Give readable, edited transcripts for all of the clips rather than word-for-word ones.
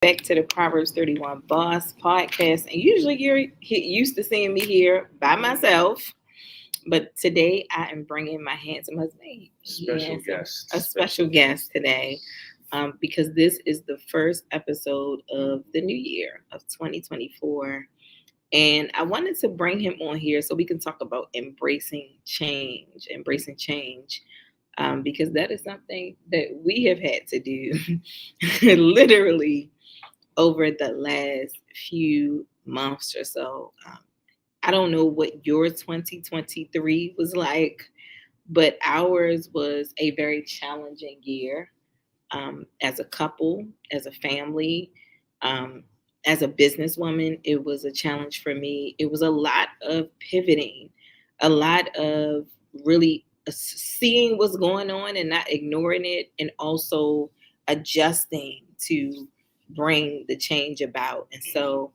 back to the Proverbs 31 Boss podcast. And usually you're used to seeing me here by myself, but today I am bringing my handsome husband. Special Yes, guest. a special guest today because this is the first episode of the new year of 2024. And I wanted to bring him on here so we can talk about embracing change, because that is something that we have had to do literally over the last few months or so. I don't know what your 2023 was like, but ours was a very challenging year, as a couple, as a family, um, as a businesswoman. It was a challenge for me. It was a lot of pivoting, a lot of really seeing what's going on and not ignoring it, and also adjusting to bring the change about. And so,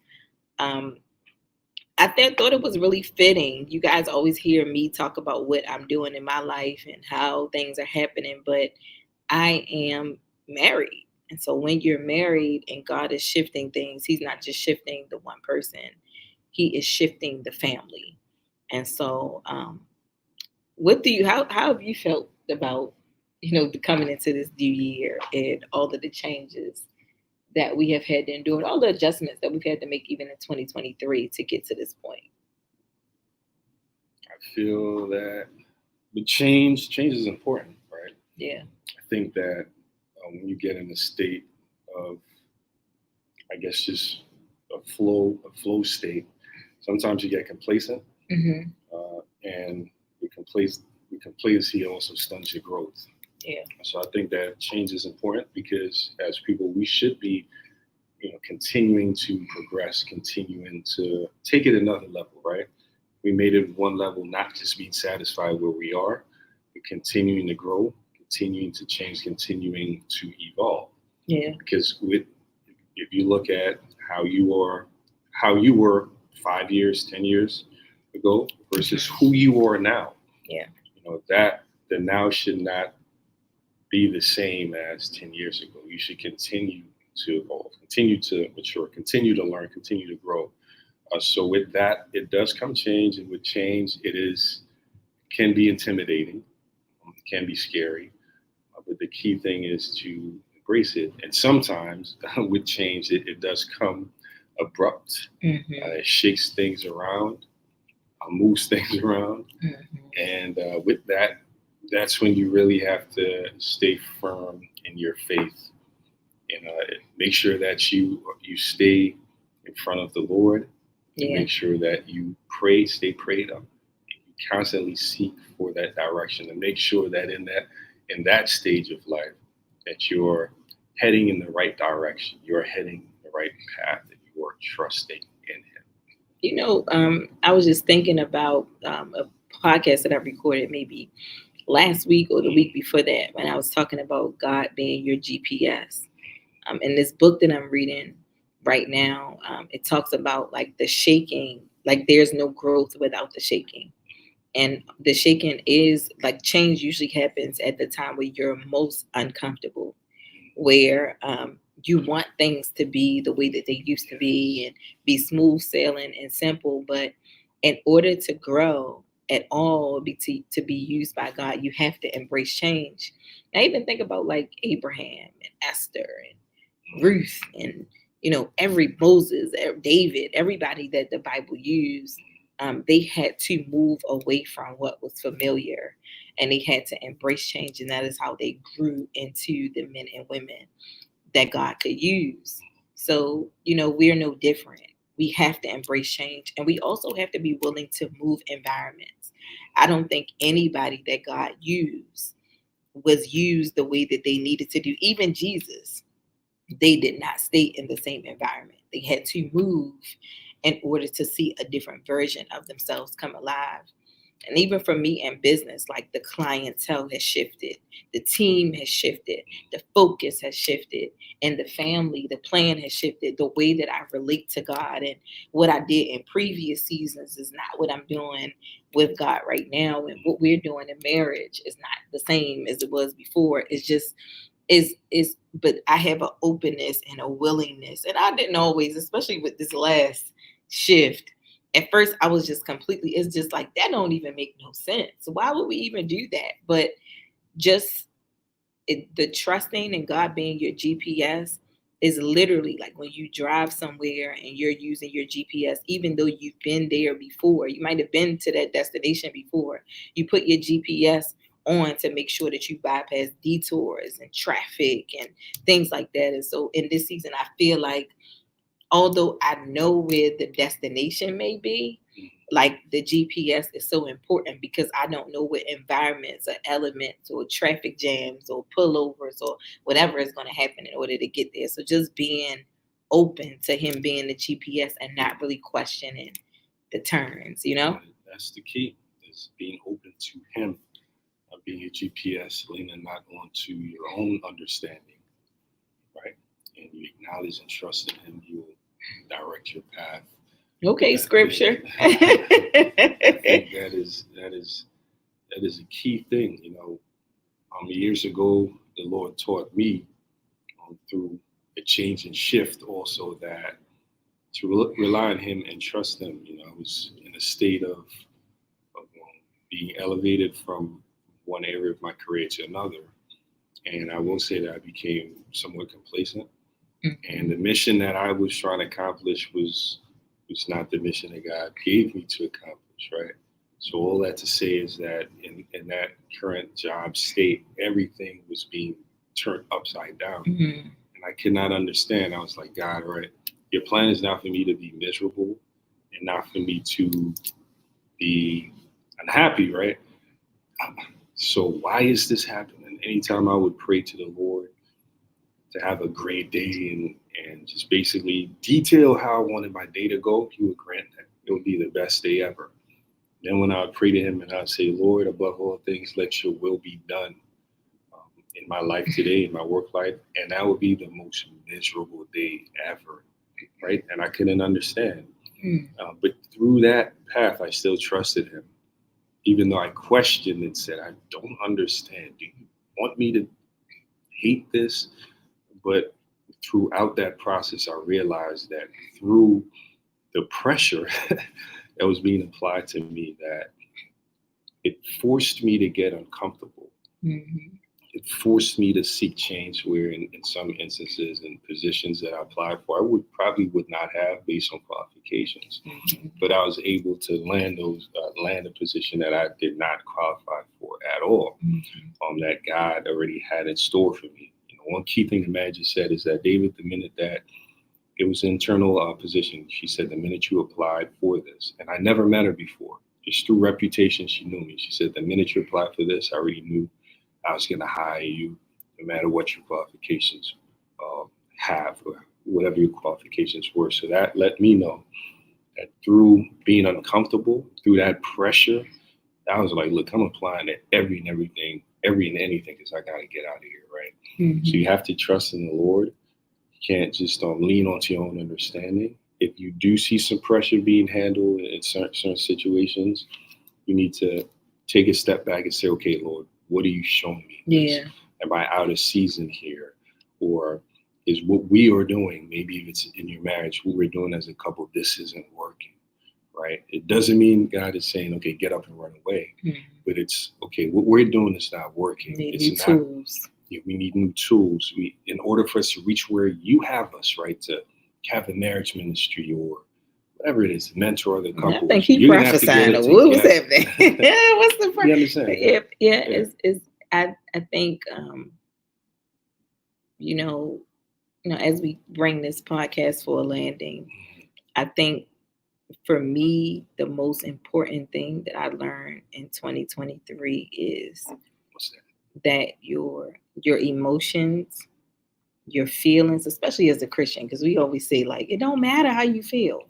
um, thought it was really fitting. You guys always hear me talk about what I'm doing in my life and how things are happening, but I am married. And so when you're married and God is shifting things, He's not just shifting the one person, He is shifting the family. And so, how have you felt about, coming into this new year and all of the changes that we have had to endure, and all the adjustments that we've had to make even in 2023 to get to this point? I feel that the change is important, right? Yeah. I think that when you get in a state of, I guess, just a flow state, sometimes you get complacent, Mm-hmm. and the complacency also stunts your growth. Yeah. So I think that change is important because as people, we should be, continuing to progress, continuing to take it another level, right? We made it one level, not just being satisfied where we are, but continuing to grow, continuing to change, continuing to evolve. Yeah. Because if you look at how you were 5 years, 10 years ago versus who you are now, Yeah. that the now should not be the same as 10 years ago. You should continue to evolve, continue to mature, continue to learn, continue to grow. So with that, it does come change, and with change, can be intimidating, can be scary. But the key thing is to embrace it. And sometimes with change, it does come abrupt. Mm-hmm. It shakes things around, moves things around, Mm-hmm. and with that, that's when you really have to stay firm in your faith. Make sure that you stay in front of the Lord. Yeah. Make sure that you stay prayed up. You constantly seek for that direction, and make sure that in that stage of life that you're heading in the right direction. You're heading the right path, and you are trusting in Him. I was just thinking about a podcast that I recorded maybe last week or the week before that, when I was talking about God being your GPS. In this book that I'm reading right now, it talks about like the shaking, like there's no growth without the shaking. And the shaking is like change usually happens at the time where you're most uncomfortable, where you want things to be the way that they used to be and be smooth sailing and simple. But in order to grow at all, to be used by God, you have to embrace change. I even think about like Abraham and Esther and Ruth and every Moses, David, everybody that the Bible used. They had to move away from what was familiar, and they had to embrace change, and that is how they grew into the men and women that God could use. So, we're no different. We have to embrace change, and we also have to be willing to move environments. I don't think anybody that God used was used the way that they needed to do. Even Jesus, they did not stay in the same environment. They had to move in order to see a different version of themselves come alive. And even for me in business, like the clientele has shifted, the team has shifted, the focus has shifted, and the family, the plan has shifted. The way that I relate to God and what I did in previous seasons is not what I'm doing with God right now. And what we're doing in marriage is not the same as it was before. It's just But I have an openness and a willingness, and I didn't always, especially with this last shift. At first, I was just completely. It's just like that don't even make no sense. Why would we even do that? But just the trusting in God being your GPS is literally like when you drive somewhere and you're using your GPS, even though you've been there before, you might have been to that destination before, you put your GPS on to make sure that you bypass detours and traffic and things like that. And so in this season, I feel like although I know where the destination may be, like the GPS is so important because I don't know what environments or elements or traffic jams or pullovers or whatever is going to happen in order to get there. So just being open to him being the GPS and not really questioning the turns, you know? That's the key, is being open to him, being a GPS, leaning not onto your own understanding, right? And you acknowledge and trust in him, he will direct your path. Okay, scripture. I think that is a key thing. Years ago, the Lord taught me through a change and shift also that to rely on him and trust him. I was in a state of being elevated from one area of my career to another. And I will say that I became somewhat complacent. Mm-hmm. And the mission that I was trying to accomplish was not the mission that God gave me to accomplish, right? So all that to say is that in that current job state, everything was being turned upside down. Mm-hmm. And I could not understand. I was like, God, right, your plan is not for me to be miserable and not for me to be unhappy, right? So why is this happening? Anytime I would pray to the Lord to have a great day and just basically detail how I wanted my day to go, he would grant that. It would be the best day ever. Then when I would pray to him and I'd say, Lord, above all things, let your will be done in my life today, in my work life. And that would be the most miserable day ever, right? And I couldn't understand. But through that path, I still trusted him. Even though I questioned and said, I don't understand. Do you want me to hate this? But throughout that process, I realized that through the pressure that was being applied to me, that it forced me to get uncomfortable. Mm-hmm. It forced me to seek change where in some instances and positions that I applied for, I probably would not have based on qualifications. Mm-hmm. But I was able to land a position that I did not qualify for at all, that God already had in store for me. One key thing the manager said is that, David, the minute that it was an internal position, she said, the minute you applied for this, and I never met her before, just through reputation, she knew me. She said, the minute you applied for this, I already knew I was going to hire you no matter what your qualifications have or whatever your qualifications were. So that let me know that through being uncomfortable, through that pressure, I was like, look, I'm applying to every and anything, because I got to get out of here, right? Mm-hmm. So you have to trust in the Lord. You can't just lean onto your own understanding. If you do see some pressure being handled in certain situations, you need to take a step back and say, okay, Lord, what are you showing me? Yeah. Am I out of season here? Or is what we are doing, maybe if it's in your marriage, what we're doing as a couple, this isn't working, right? It doesn't mean God is saying, okay, get up and run away. Mm-hmm. But it's, okay, what we're doing is not working. We need new tools. Yeah, we need new tools. In order for us to reach where you have us, right, to have a marriage ministry or whatever it is, mentor the couple. I think he prophesying. What was happening? What's the problem? You understand? Yeah. I think as we bring this podcast for a landing, I think for me the most important thing that I learned in 2023 is that your emotions, your feelings, especially as a Christian, because we always say like it don't matter how you feel.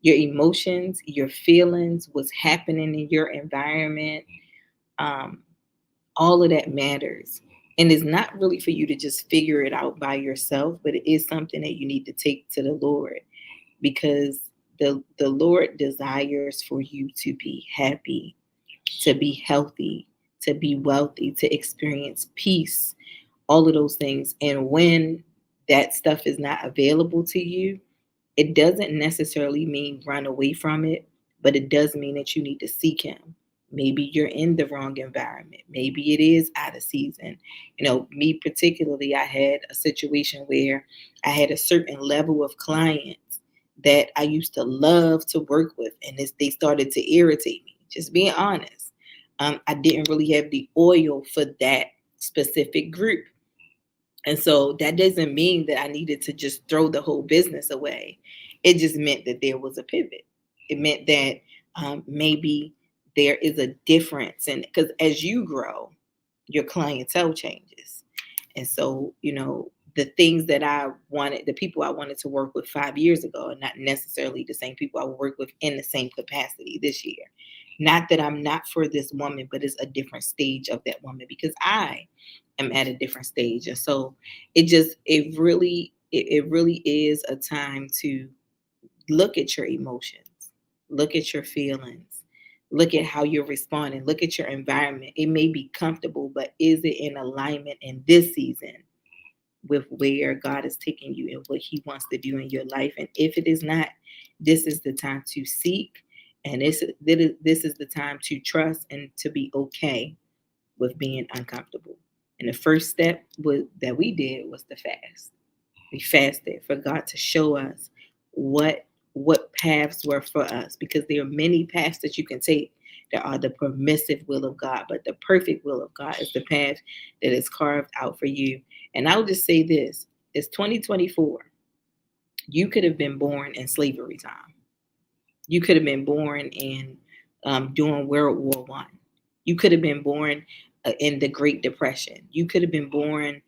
Your emotions, your feelings, what's happening in your environment, all of that matters. And it's not really for you to just figure it out by yourself, but it is something that you need to take to the Lord, because the Lord desires for you to be happy, to be healthy, to be wealthy, to experience peace, all of those things. And when that stuff is not available to you, it doesn't necessarily mean run away from it, but it does mean that you need to seek him. Maybe you're in the wrong environment. Maybe it is out of season. Me particularly, I had a situation where I had a certain level of clients that I used to love to work with, and they started to irritate me. Just being honest, I didn't really have the oil for that specific group. And so that doesn't mean that I needed to just throw the whole business away. It just meant that there was a pivot. It meant that maybe there is a difference. And because as you grow, your clientele changes. And so, the things that I wanted, the people I wanted to work with 5 years ago are not necessarily the same people I will work with in the same capacity this year. Not that I'm not for this woman, but it's a different stage of that woman because I am at a different stage. And so it really is a time to look at your emotions, look at your feelings, look at how you're responding, look at your environment. It may be comfortable, but is it in alignment in this season with where God is taking you and what he wants to do in your life? And if it is not, this is the time to seek, and this is the time to trust and to be okay with being uncomfortable. And the first step that we did was to fast. We fasted for God to show us what paths were for us, because there are many paths that you can take that are the permissive will of God, but the perfect will of God is the path that is carved out for you. And I'll just say this: it's 2024. You could have been born in slavery time. You could have been born in during World War I. You could have been born in the Great Depression. You could have been born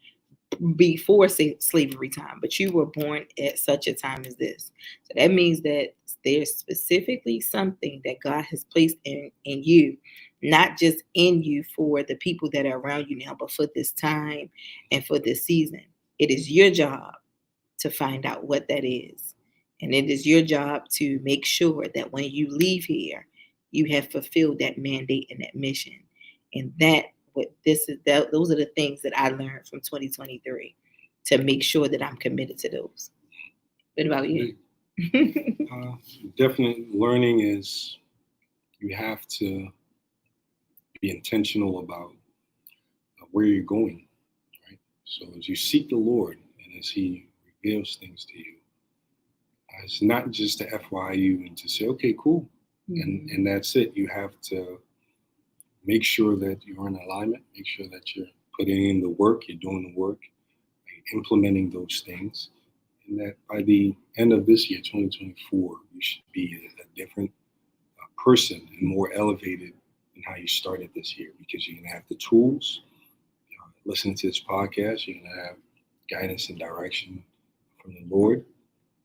before slavery time, but you were born at such a time as this. So that means that there's specifically something that God has placed in you, not just in you for the people that are around you now, but for this time and for this season. It is your job to find out what that is. And it is your job to make sure that when you leave here, you have fulfilled that mandate and that mission. And those are the things that I learned from 2023 to make sure that I'm committed to those. What about you? Definitely learning is you have to be intentional about where you're going, right? So as you seek the Lord and as he reveals things to you, it's not just to FYU and to say, okay, cool. Mm-hmm. And that's it. You have to make sure that you're in alignment, make sure that you're putting in the work, you're doing the work, implementing those things. And that by the end of this year, 2024, you should be a different person and more elevated than how you started this year, because you're going to have the tools. Listening to this podcast, you're going to have guidance and direction from the Lord.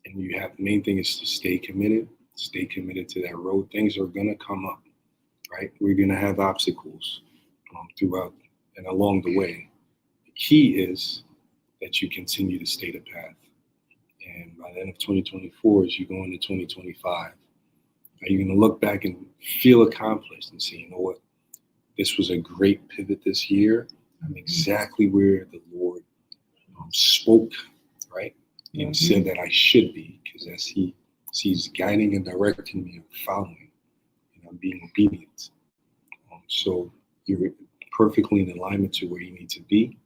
And you have, the main thing is to stay committed to that road. Things are going to come up, right? We're going to have obstacles throughout and along the way. The key is that you continue to stay the path. And by the end of 2024, as you go into 2025, you're going to look back and feel accomplished and say, you know what, this was a great pivot this year. I'm exactly where the Lord spoke, right? And said that I should be, because as he's guiding and directing me, I'm following, and I'm being obedient. So you're perfectly in alignment to where you need to be.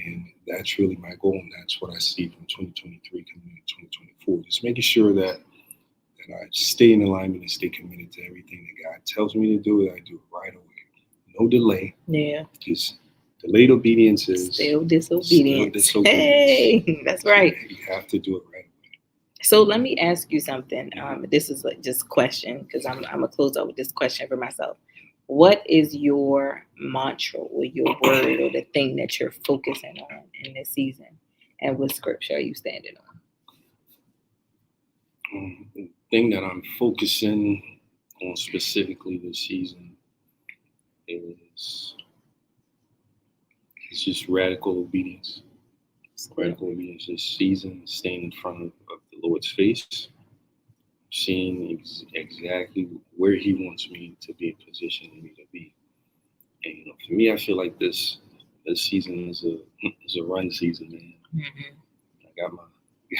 And that's really my goal, and that's what I see from 2023 coming into 2024. Just making sure that I stay in alignment and stay committed to everything that God tells me to do, that I do it right away. No delay. Yeah. Because delayed obedience is still disobedience. Hey, that's right. You have to do it right away. So let me ask you something. This is just a question, because I'm going to close out with this question for myself. What is your mantra or your word or the thing that you're focusing on in this season? And what scripture are you standing on? The thing that I'm focusing on specifically this season is just radical obedience. Radical obedience this season, staying in front of the Lord's face, seeing exactly where he wants me to be, positioning me to be. And for me, I feel like this this season is a run season, man. Mhm.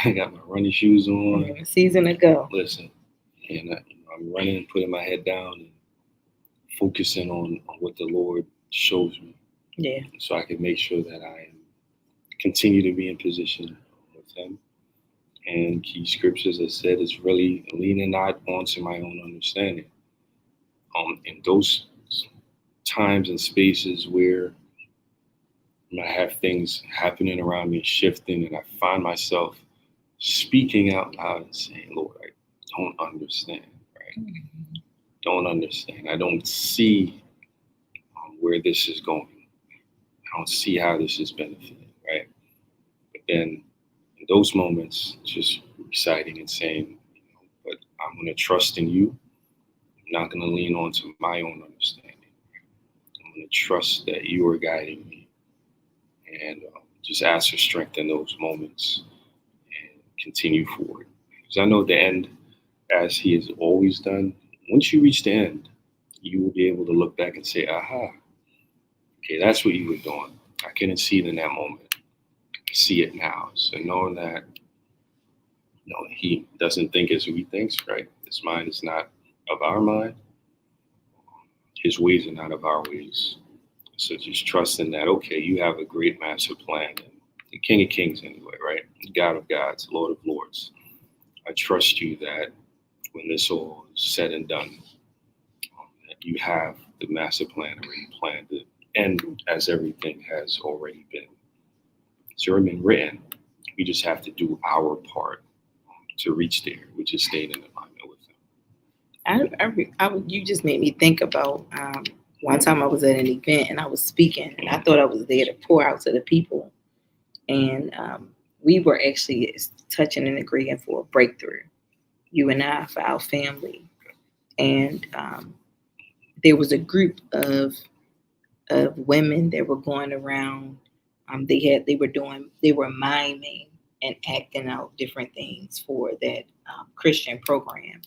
I got my running shoes on. Mhm. Season ago. Listen, and I'm running, putting my head down, and focusing on what the Lord shows me, Yeah. so I can make sure that I continue to be in position with Him. And key scriptures, as I said, is really leaning not onto my own understanding. In those times and spaces where I have things happening around me, shifting, and I find myself speaking out loud and saying, Lord, I don't understand, right? Mhm. Don't understand. I don't see where this is going. I don't see how this is benefiting, right? But then in those moments, just reciting and saying, but I'm going to trust in you. I'm not going to lean on to my own understanding. I'm going to trust that you are guiding me, and just ask for strength in those moments and continue forward. Because I know the end, as He has always done, once you reach the end, you will be able to look back and say, aha, okay, that's what you were doing. I couldn't see it in that moment. I see it now. So knowing that, He doesn't think as we think, right? His mind is not of our mind. His ways are not of our ways. So just trusting that, okay, you have a great master plan. And the King of Kings anyway, right? God of gods, Lord of lords. I trust you that when this all is said and done, that you have the master plan already planned it, and as everything has already been. It's already been written. We just have to do our part to reach there, which is staying in alignment with Him. You just made me think about one time I was at an event and I was speaking, and I thought I was there to pour out to the people, and we were actually touching and agreeing for a breakthrough. You and I, for our family, and there was a group of women that were going around. They were miming and acting out different things for that Christian program,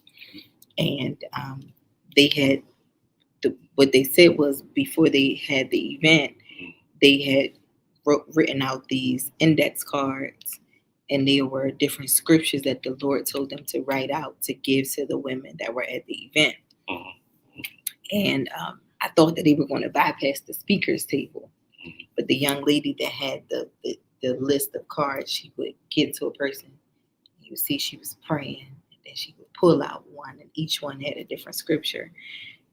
and they had what they said was before they had the event, they had written out these index cards, and there were different scriptures that the Lord told them to write out to give to the women that were at the event. And I thought that they were going to bypass the speaker's table, but the young lady that had the list of cards, she would give to a person. You would see she was praying, and then she would pull out one, and each one had a different scripture.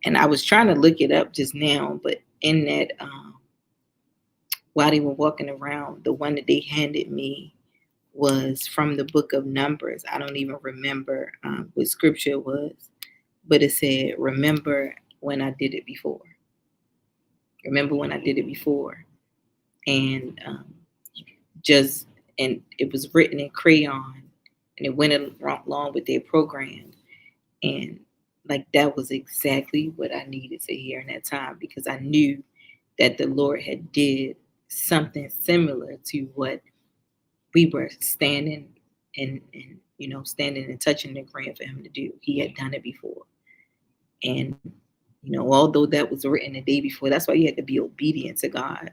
And I was trying to look it up just now, but in that, while they were walking around, the one that they handed me was from the book of Numbers. I don't even remember what scripture it was, but it said, remember when I did it before. Remember when I did it before. And and it was written in crayon, and it went along with their program. And like that was exactly what I needed to hear in that time, because I knew that the Lord had did something similar to what we were standing and standing and touching the ground for Him to do. He had done it before. And although that was written the day before, that's why you had to be obedient to God,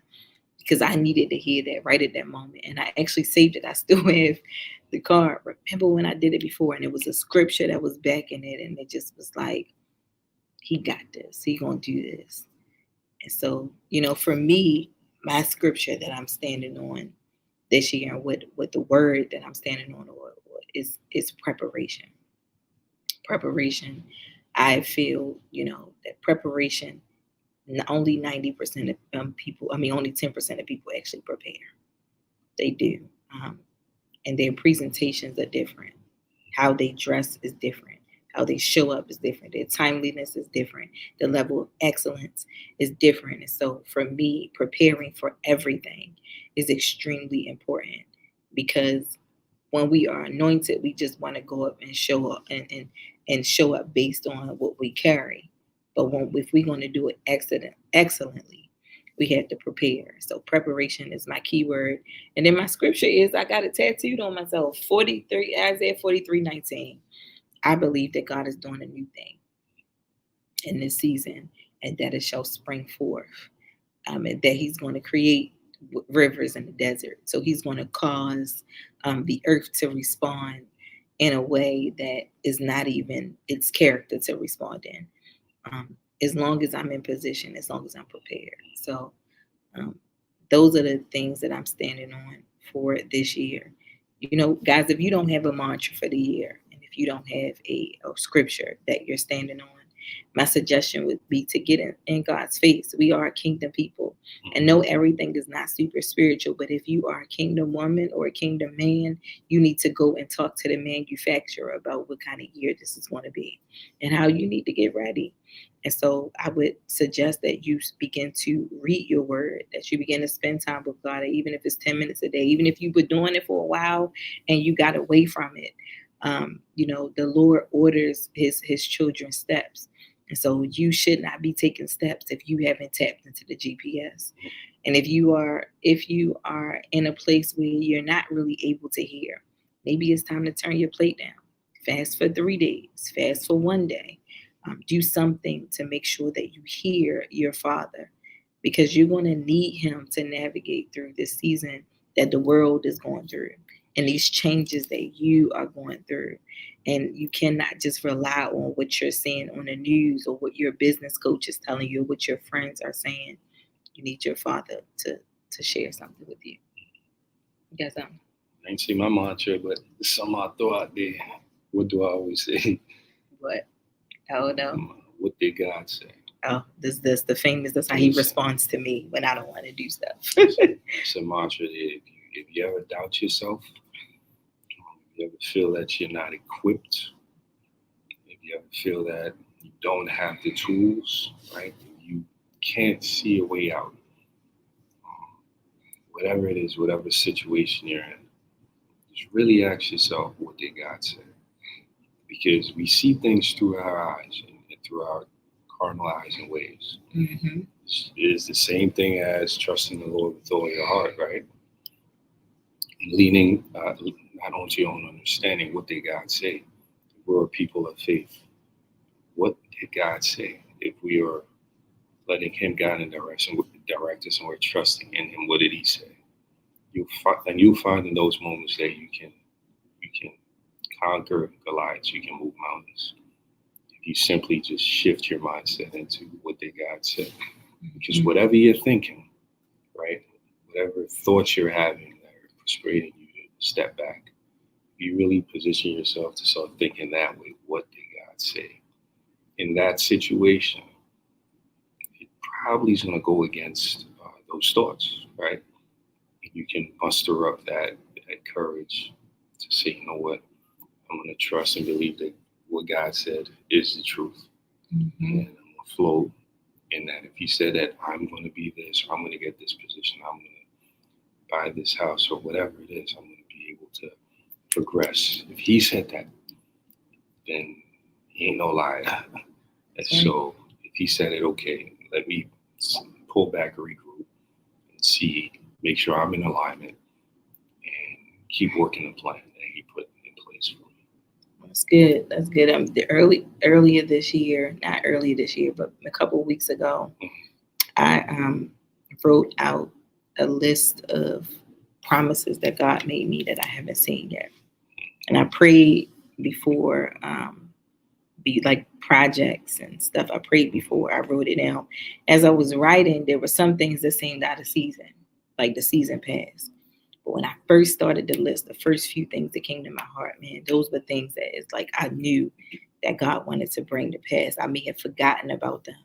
because I needed to hear that right at that moment. And I actually saved it. I still have the card. Remember when I did it before, and it was a scripture that was backing it, and it just was like, He got this. He gonna do this. And so, for me, my scripture that I'm standing on this year, and what the word that I'm standing on is preparation. Preparation. I feel, that preparation, only 90% of people, only 10% of people actually prepare. They do. And their presentations are different. How they dress is different. How they show up is different. Their timeliness is different. The level of excellence is different. And so for me, preparing for everything is extremely important, because when we are anointed, we just want to go up and show up and show up based on what we carry. But if we're going to do it excellently, we have to prepare. So preparation is my key word. And then my scripture is, I got it tattooed on myself, Isaiah 43:19. I believe that God is doing a new thing in this season, and that it shall spring forth. And that He's going to create rivers in the desert. So he's going to cause the earth to respond in a way that is not even its character to respond in. As long as I'm in position, as long as I'm prepared. So um, those are the things that I'm standing on for this year. You know, guys, if you don't have a mantra for the year, and if you don't have a scripture that you're standing on, my suggestion would be to get in God's face. We are a kingdom people, and know everything is not super spiritual. But if you are a kingdom woman or a kingdom man, you need to go and talk to the manufacturer about what kind of year this is going to be and how you need to get ready. And so I would suggest that you begin to read your word, that you begin to spend time with God, even if it's 10 minutes a day, even if you've been doing it for a while and you got away from it. You know, the Lord orders his children's steps. And so you should not be taking steps if you haven't tapped into the GPS. And if you are in a place where you're not really able to hear, maybe it's time to turn your plate down. Fast for 3 days, fast for 1 day. Do something to make sure that you hear your Father, because you're going to need him to navigate through this season that the world is going through and these changes that you are going through. And you cannot just rely on what you're seeing on the news or what your business coach is telling you, or what your friends are saying. You need your Father to share something with you. You got something? I ain't seen my mantra, but it's something I throw out there. What do I always say? What? Oh, no. What did God say? Oh, this the famous. That's how he responds to me when I don't want to do stuff. It's a mantra that if you ever doubt yourself, if you ever feel that you're not equipped, if you ever feel that you don't have the tools, right? You can't see a way out. Whatever it is, whatever situation you're in, just really ask yourself, what did God say? Because we see things through our eyes and through our carnal eyes and ways. Mm-hmm. It is the same thing as trusting the Lord with all your heart, right? And leaning not onto your own understanding. What did God say? We're a people of faith. What did God say? If we are letting him guide and direct us and we're trusting in him, what did he say? You'll find in those moments that you can conquer Goliaths, you can move mountains. If you simply just shift your mindset into what did God say. Because whatever you're thinking, right, whatever thoughts you're having that are persuading you to step back, you really position yourself to start thinking that way. What did God say? In that situation, it probably is going to go against those thoughts, right? You can muster up that courage to say, you know what, I'm going to trust and believe that what God said is the truth. Mm-hmm. And I'm going to flow in that. If he said that I'm going to be this, or I'm going to get this position, I'm going to buy this house, or whatever it is, I'm going to be able to progress. If he said that, then he ain't no liar. And so if he said it, okay, let me pull back, regroup, and see, make sure I'm in alignment, and keep working the plan that he put in place for me. That's good. That's good. Earlier this year, not earlier this year, but a couple of weeks ago, I wrote out a list of promises that God made me that I haven't seen yet. And I prayed before, be like projects and stuff. I prayed before I wrote it down. As I was writing, there were some things that seemed out of season, like the season passed. But when I first started the list, the first few things that came to my heart, man, those were things that it's like I knew that God wanted to bring to pass. I may have forgotten about them.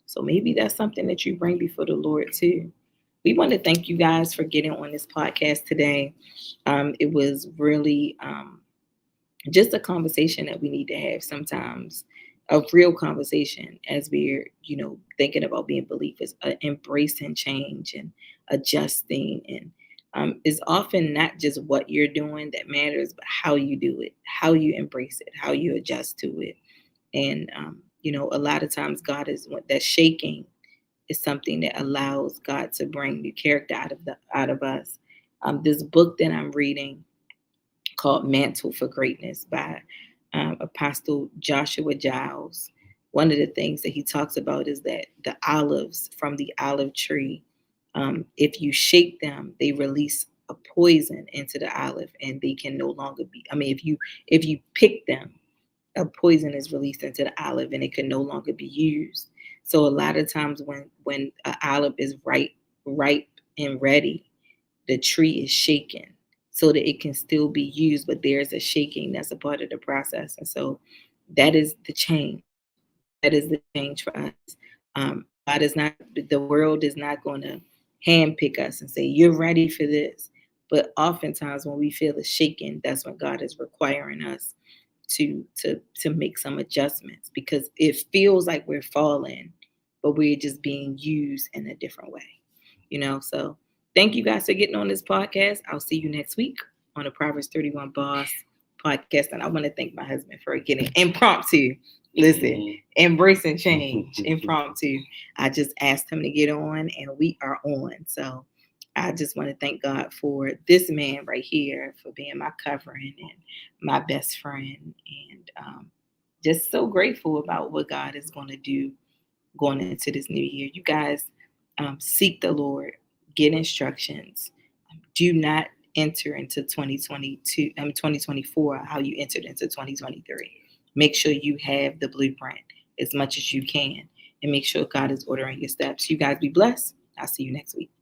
So maybe that's something that you bring before the Lord too. We want to thank you guys for getting on this podcast today. It was really just a conversation that we need to have sometimes, a real conversation as we're, thinking about being believers, embracing change and adjusting. And it's often not just what you're doing that matters, but how you do it, how you embrace it, how you adjust to it. And, a lot of times God is that shaking is something that allows God to bring new character out of us. This book that I'm reading called Mantle for Greatness by Apostle Joshua Giles. One of the things that he talks about is that the olives from the olive tree If you shake them, they release a poison into the olive, and they can no longer be. I mean, if you pick them, a poison is released into the olive, and it can no longer be used. So a lot of times when an olive is ripe and ready, the tree is shaken so that it can still be used, but there's a shaking that's a part of the process. And so that is the change. That is the change for us. God is not, the world is not going to handpick us and say, you're ready for this. But oftentimes when we feel the shaking, that's when God is requiring us to make some adjustments, because it feels like we're falling, but we're just being used in a different way. So thank you guys for getting on this podcast. I'll see you next week on the Proverbs 31 Boss podcast. And I want to thank my husband for getting impromptu. Listen, embracing change, impromptu. I just asked him to get on, and we are on. So I just want to thank God for this man right here, for being my covering and my best friend. And just so grateful about what God is going to do going into this new year. You guys seek the Lord, get instructions. Do not enter into 2024 how you entered into 2023. Make sure you have the blueprint as much as you can, and make sure God is ordering your steps. You guys be blessed. I'll see you next week.